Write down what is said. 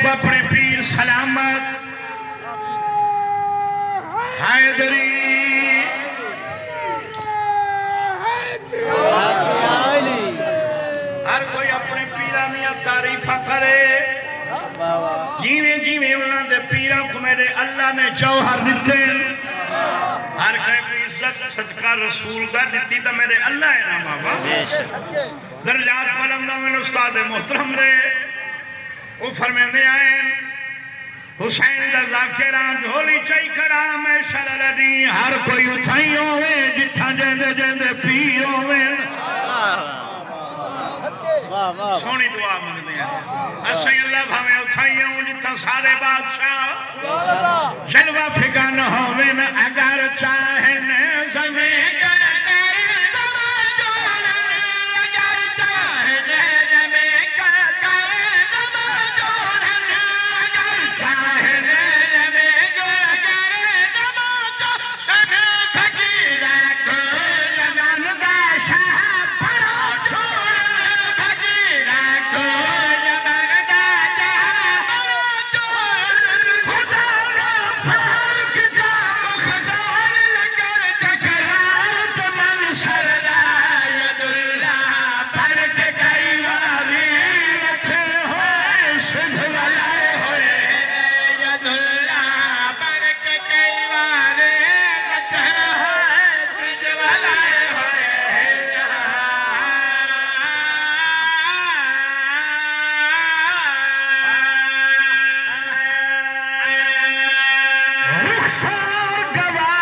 अपने पीर सलामत हैदरी हर कोई अपने पीरा दियां तारीफा करे जिवें जिवें उन्होंने पीरा को मेरे अल्लाह ने जौहर दिते हर कोई इज्जत सदका रसूल का दी तो मेरे अल्लाह है ना बाबा दर्जात बुलंद में उस्ताद मोहतरम दे वो फरमाते आए हुसैन दा ज़ाकिरा झोली चाई करा मैं शरदी हर कोई उठाई होवे जिथा जेंदे जेंदे पीर होवे सोनी दुआ मंगते हैं असा अल्लाह भावे उठाई हूं जिथा सारे बादशाह जलवा फिका न होवे अगर चाहे